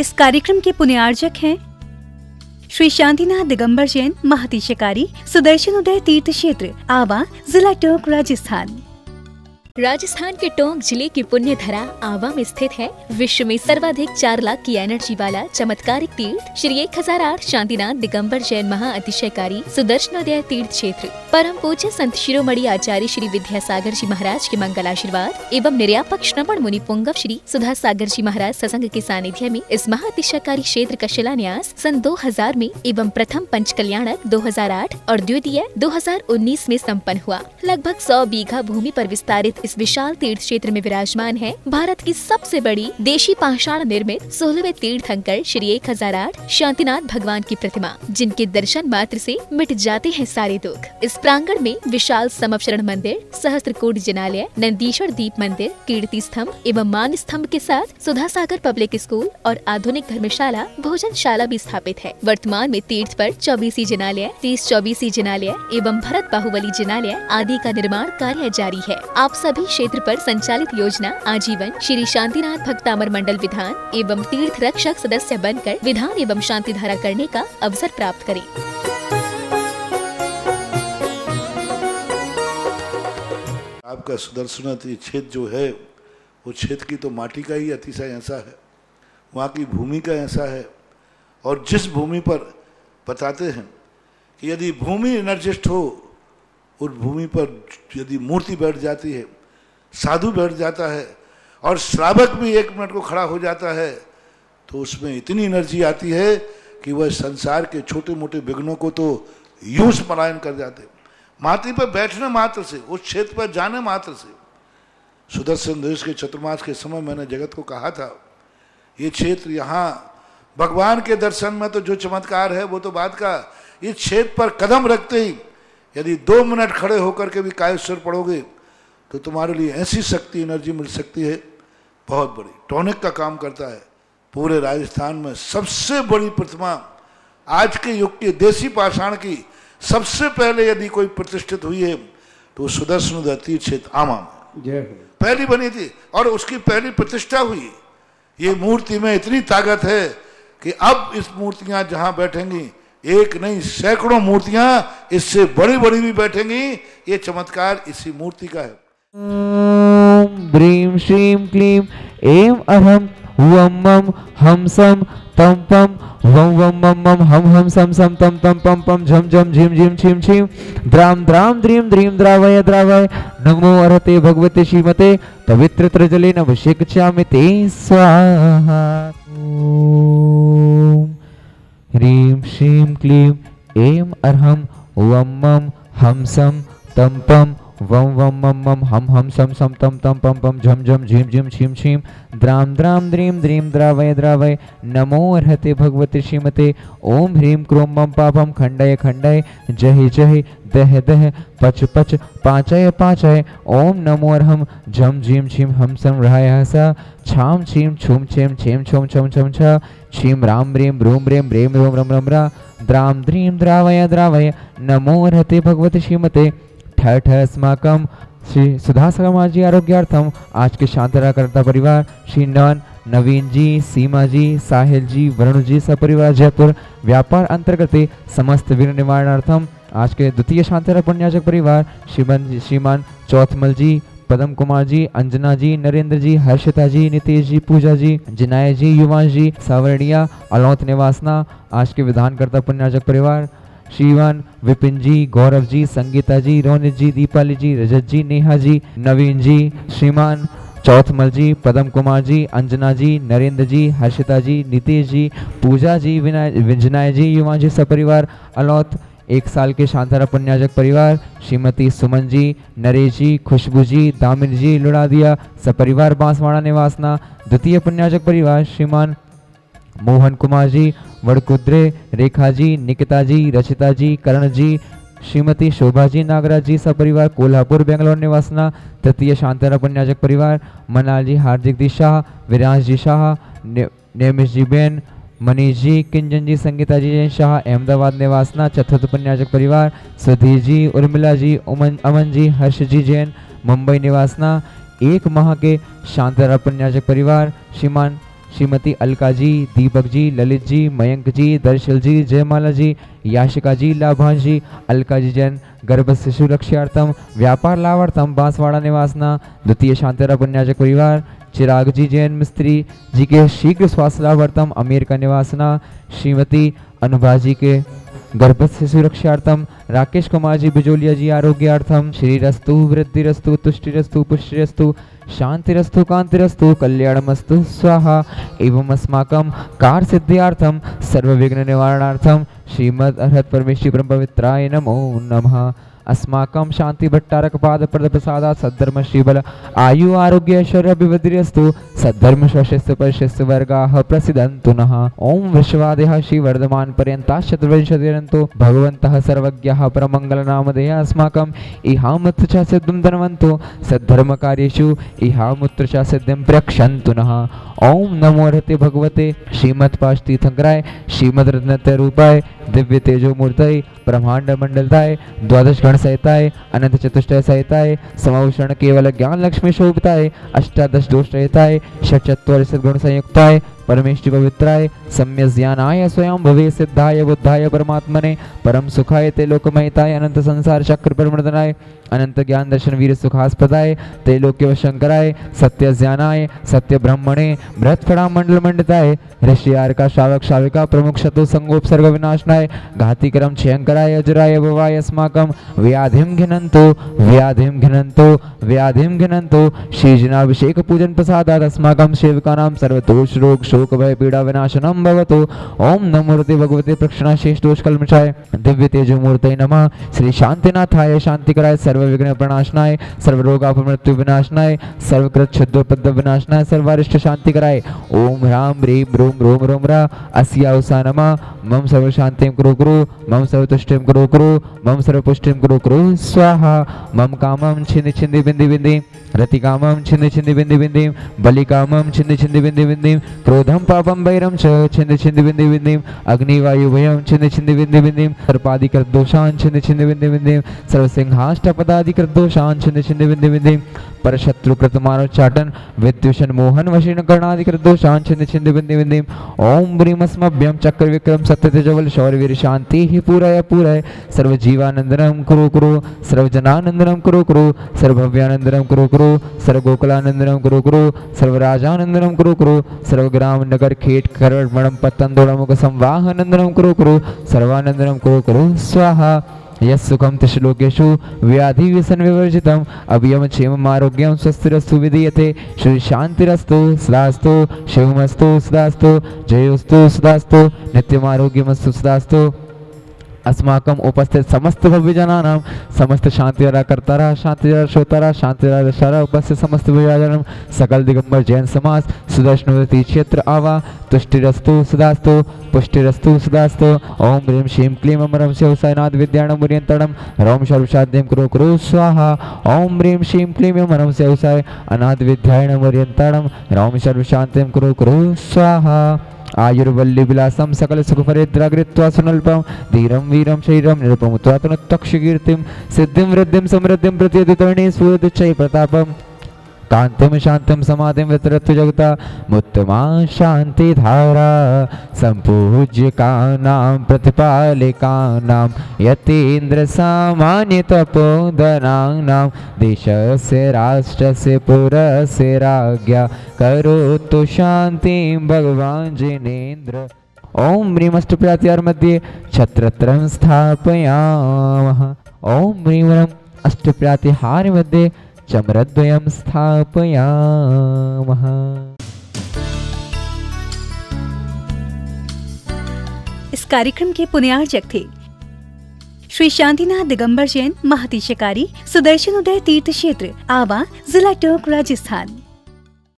इस कार्यक्रम के पुण्यार्जक हैं श्री शांतिनाथ दिगंबर जैन महातिशकारी सुदर्शन उदय तीर्थ क्षेत्र आवा, जिला टोंक, राजस्थान। राजस्थान के टोंक जिले की पुण्य धरा आवा में स्थित है विश्व में सर्वाधिक 4 लाख की एनर्जी वाला चमत्कारिक तीर्थ श्री 1008 शांतिनाथ दिगंबर जैन महाअतिशयकारी सुदर्शनोदय तीर्थ क्षेत्र। परम पूज्य संत शिरोमणि आचार्य श्री विद्यासागर जी महाराज के मंगल आशीर्वाद एवं निर्यापक श्रवण मुनि पुंगव श्री सुधा सागर जी महाराज सत्संग के सानिध्य में इस महाअतिशयकारी क्षेत्र का शिलान्यास सन 2000 में एवं प्रथम पंच कल्याणक 2008 और द्वितीय 2019 में संपन्न हुआ। लगभग 100 बीघा भूमि पर विस्तारित इस विशाल तीर्थ क्षेत्र में विराजमान है भारत की सबसे बड़ी देशी पाषाण निर्मित 16वें तीर्थंकर श्री 1008 शांतिनाथ भगवान की प्रतिमा, जिनके दर्शन मात्र से मिट जाते हैं सारे दुख। इस प्रांगण में विशाल समवचरण मंदिर, सहस्त्रकूट जिनालय, नंदीश्वर दीप मंदिर, कीर्ति स्तंभ एवं मान स्तंभ के साथ सुधा सागर पब्लिक स्कूल और आधुनिक धर्मशाला, भोजनशाला भी स्थापित है। वर्तमान में तीर्थ पर 24 जिनालय, 30-24 जिनालय एवं भरत बाहुबली जिनालय आदि का निर्माण कार्य जारी है। आप सभी क्षेत्र पर संचालित योजना आजीवन श्री शांतिनाथ भक्तामर मंडल विधान एवं तीर्थ रक्षक सदस्य बनकर विधान एवं शांति धारा करने का अवसर प्राप्त करें। आपका सुदर्शन क्षेत्र जो है वो क्षेत्र की तो माटी का ही अतिशय ऐसा है, वहाँ की भूमि का ऐसा है। और जिस भूमि पर बताते हैं कि यदि भूमि एनर्जिस्ट हो, उस भूमि पर यदि मूर्ति बैठ जाती है, साधु बैठ जाता है और श्रावक भी 1 मिनट को खड़ा हो जाता है, तो उसमें इतनी एनर्जी आती है कि वह संसार के छोटे मोटे विघ्नों को तो यूं पलायन कर जाते। माटी पर बैठने मात्र से, उस क्षेत्र पर जाने मात्र से, सुदर्शन देश के चतुर्मास के समय मैंने जगत को कहा था, ये क्षेत्र यहाँ भगवान के दर्शन में तो जो चमत्कार है वो तो बात का, इस क्षेत्र पर कदम रखते ही यदि 2 मिनट खड़े होकर के भी कायेश्वर पढ़ोगे तो तुम्हारे लिए ऐसी शक्ति एनर्जी मिल सकती है बहुत बड़ी। टॉनिक का काम करता है। पूरे राजस्थान में सबसे बड़ी प्रतिमा आज के युग के देसी पाषाण की सबसे पहले यदि कोई प्रतिष्ठित हुई है तो सुदर्शन तीर्थ क्षेत्र आमा में पहली बनी थी और उसकी पहली प्रतिष्ठा हुई। ये मूर्ति में इतनी ताकत है कि अब इस मूर्तियां जहां बैठेंगी, एक नहीं सैकड़ों मूर्तियां इससे बड़ी बड़ी भी बैठेंगी। ये चमत्कार इसी मूर्ति का है। ओम ब्रीम श्रीम क्लीम एम अहम वम मम हम सम तम पम वम वम मम मम हम सम सम तम तम पम पम झम झम झिम झिम छिम छिम द्राम द्राम द्रीम द्रीम द्रावय द्रावय नमो अर्हते भगवते श्रीमते पवित्र त्रजले नमस्कृत्यामि ते स्वाहा। ओम ह्रीं श्रीं क्लीं ऐं अर्हं वं मं हम सं तं पं वं वं मं मं हम सं सं तं तं पं पं झं झं झीं झीं छीं छीं द्रां द्रां द्रीं द्रीं द्रावय द्रावय नमो अर्हते भगवते श्रीमते ओम ह्रीं क्रों मं पापं खण्डय खण्डय जहि जहि दह दह पच पच पाचय पाचय ओम नमो अर्हं झं झीं छीं हम सं रहाय सा छाम छीं छूम छेम छेम छुम छम छम छ छीं राम ह्रीं ब्रूम ह्रीं ब्रें रोम रम रम रा द्रां द्रीं द्रावय द्रावय नमो अर्हते भगवते श्रीमते ठ ठ अस्माकं श्री सुधा समाज जी आरोग्यार्थम आज के शांतरा करता परिवार श्री नवीन जी, सीमा जी, साहिल जी, वरुण जी सपरिवार जयपुर व्यापार अंतर्गत समस्त विघ्न निवारणार्थम आज के द्वितीय शांतरा पुण्याजक परिवार श्रीमान चौथमल जी, पदम कुमार जी, अंजना जी, नरेंद्र जी, हर्षिता जी, नितेश जी, पूजा जी, जिनाय जी, युवांश जी, सावरडिया अलौत निवासना आज के विधानकर्ता पुण्याजक परिवार श्रीमान विपिन जी, गौरव जी, संगीता जी, रोनित जी, दीपाली जी, रजत जी, नेहा जी, नवीन जी, श्रीमान चौथमल जी, पदम कुमार जी, अंजना जी, नरेंद्र जी, हर्षिता जी, नितेश जी, पूजा जी, विजनाय जी, युवा जी सपरिवार अलौत 1 साल के शांतारा पुण्याजक परिवार श्रीमती सुमन जी, नरेश जी, खुशबू जी, दामिनी जी, लुड़ादिया सपरिवार बांसवाड़ा निवासना द्वितीय पुण्याजक परिवार श्रीमान मोहन कुमार जी, वड़कुद्रे, रेखा जी, निकिता जी, रचिता जी, करण जी, श्रीमती शोभा जी, नागराज जी सपरिवार कोल्हापुर बेंगलोर निवासना तृतीय शांतारा पुण्याजक परिवार मनाल जी, हार्दिक दी शाह, विराज जी शाह, नेमिश जी बेन, मनीष जी, किंजन जी, संगीता जी जैन शाह अहमदाबाद निवासना चतुर्थ पुण्याजक परिवार सुधीर जी, उर्मिला जी, अमन जी, हर्ष जी जैन, मुंबई निवासना 1 माह के शांतारा पुण्याजक परिवार श्रीमान श्रीमती अलका जी, दीपक जी, ललित जी, मयंक जी, दर्शल जी, जयमाला जी, याशिका जी, लाभांश जी, अलका जी जैन गर्भ शिशु रक्षार्थम व्यापार लाभार्थम बांसवाड़ा निवासना द्वितीय शांतिरा पुण्याजक परिवार, चिराग जी जैन मिस्त्री जी के शीघ्र स्वास्थ्य लाभार्थम अमेरिका निवासना, श्रीमती अनुभा जी के गर्भस्थ सुरक्षार्थम, राकेश कुमार जी बिजोलिया जी आरोग्यार्थम, श्रीरस्तु वृद्धिरस्तु तुष्टिरस्तु पुष्टिरस्तु शांतिरस्तु कांतिरस्तु कल्याणमस्तु स्वाहा। एवं अस्माकं कार्य सिद्ध्यार्थम सर्व विघ्न निवारणार्थम श्रीमद् अर्हत परमेश्वरी परम पवित्राय नमो नमः। अस्माकं शांति भट्टारक पाद प्रद प्रसादात् सद्धर्म श्रीबल आयु आरोग्य ऐश्वर्य अभिवृद्धिरस्तु सद्धर्म स्वशिष्य परिशिष्य वर्गाः प्रसिद्धन्तु नः। ओम विश्वादेह श्री वर्धमान पर्यन्ताः चतुर्विंशतिरन्तो भगवन्तः सर्वज्ञः परमंगल नामधेयः अस्माकम् इहामुत्र च सिद्धिं धन्वन्तु सद्धर्म कार्येषु इहामुत्र च सिद्धिं प्रयक्षन्तु नः। ओम नमो हरते भगवते श्रीमद् पाश तीर्थंकराय श्रीमद् रत्नत्रय रूपाय दिव्य तेजो मूर्तये ब्रह्मांड मंडलताय द्वादश गण सहिताय अनंत चतुष्टय सहिताय समभूषण केवल ज्ञान लक्ष्मी शोभिताय अष्टादश दोष रहिताय षट्चत्वारि सद्गुण संयुक्ताय परमेश्वरी पवित्राय सम्यक ज्ञानाय स्वयं भवे सिद्धाय बुद्धाय परमात्मने परम सुखाय ते लोकमहिताय अनंत संसार चक्र प्रमर्दनाय अनंत ज्ञान दर्शन वीर सुखास्पदाय ते लोक्य शंकराय सत्य ज्ञानाय सत्य ब्रह्मणे बृहत् फड़ा मंडल मंडिताय ऋषि आर्का श्रावक श्राविका प्रमुख शत्रु संगोपसर्ग विनाशनाय घाती क्रम क्षयंकराय अजराय भवाय अस्माकं व्याधिं घिनन्तु व्याधिं घिनन्तु व्याधिं घिनन्तु श्री जनाभिषेक पूजन प्रसादात् अस्माकं सेवकानां सर्वदोष रोग शोक भय पीड़ा विनाशनम भवतु। ओम नमो भगवते प्रक्षणा शेष दोष कल्मषाय दिव्य तेजो मूर्तये नमः। श्री शांतिनाथाय शांतिकराय सर्व विघ्न प्रणाशनाय सर्व रोगापमृत्यु विनाशनाय सर्व कृत शुद्ध पद्ध विनाशनाय सर्वारिष्ट शांतिकराय ओम ह्रां ह्रीं ब्रूं रोम रोम रा अस्यावसा नमः। मम सर्व शांतिं कुरु कुरु मम सर्व तुष्टिं कुरु कुरु मम सर्व पुष्टिं कुरु कुरु स्वाहा। मम कामं छिन्द छिन्द बिंदि बिंदि रति कामं छिन्द छिन्द बिंदि बिंदि बलि कामं छिन्द छिन्द बिंदि बिंदि क्रोधं पापं वैरं च छिन्द छिन्द बिंदि बिंदि अग्निवायु भयं छिन्द छिन्द बिंदि बिंदि सर्पादिकृत दोषान् छिन्द छिन्द बिंदि बिंदि सर्वसिंहाष्टपदादिकृत दोषान् छिन्द छिन्द बिंदि बिंदि परशत्रुकृत मानोच्चाटन विद्युषण मोहन वशीन कर्णादिकृत दोषान् छिन्द छिन्द बिंदि बिंदि ओम ब्रीमस्मभ्यं चक्र विक्रम सत्य तेजवल शौर्यवीर शांति ही पूराय पूराय सर्व जीवानंदनम कुरु कुरु सर्व जनानंदनम कुरु कुरु सर्व भव्यानंदनम कुरु कुरु सर्व गोकुलानंदनम कुरु कुरु सर्व राजानंदनम कुरु कुरु सर्व ग्राम नगर खेट करड़ मणम पत्तन दोड़मुख संवाहनंदनम कुरु कुरु सर्वानंदनम कुरु कुरु स्वाहा। यस्सुखं त्रिश्लोकेषु व्याधि व्यसन विवर्जितम् अभयं क्षेमम् आरोग्यं स्वस्तिरस्तु विधीयते श्री शांतिरस्तु सदास्तु शिवमस्तु सदास्तु जयोस्तु सदास्तु नित्यम् आरोग्यमस्तु सदास्तु। अस्माकं उपस्थित समस्त भव्यजनानां समस्त शांतिरा कर्तारा शांतिरा श्रोतारा शांतिरा दशारा उपस्थित समस्त भव्यजनानां सकल दिगंबर जैन समाज सुदर्शनवती क्षेत्र आवा तुष्टिरस्तु सदास्तु पुष्टिरस्तु सदास्तु। ओम ह्रीं श्रीं क्लीं अमरं शिवसायनाथ विद्याणं मुर्यन्तणं रोम सर्वशाद्यं कुरु कुरु स्वाहा। ओम ह्रीं श्रीं क्लीं अमरं शिवसाय अनाथ विद्याणं मुर्यन्तणं रोम सर्वशान्तिं कुरु कुरु स्वाहा। आयुर्वल्ली विलासम सकल सुख फरिद्रागृत्वा सुनल्पम धीरम वीरम शरीरम निरुपमुत्वा तनुत्तक्षकीर्तिं सिद्धिं वृद्धिं समृद्धिं प्रत्यधितरणे स्फूर्तिच्चै प्रतापम कांतिम शांतिम समाधिम वितरत्व जगता मुत्तमा शांति धारा संपूज्य कानां प्रतिपालिकानां यतीन्द्र सामान्य तपोधनानां देशस्य राष्ट्रस्य पुरस्य राज्ञा करोतु शांतिं भगवान् जिनेन्द्र। ओम ह्रीं अष्टप्रत्याहार मध्ये छत्रत्रं स्थापयामः। ओम ह्रीं अष्टप्रत्याहार मध्ये चमरद्वयं स्थापयामः। इस कार्यक्रम के पुण्यार्चक थे श्री शांतिनाथ दिगंबर जैन महातिशकारी सुदर्शन उदय तीर्थ क्षेत्र आवा जिला टोंक राजस्थान।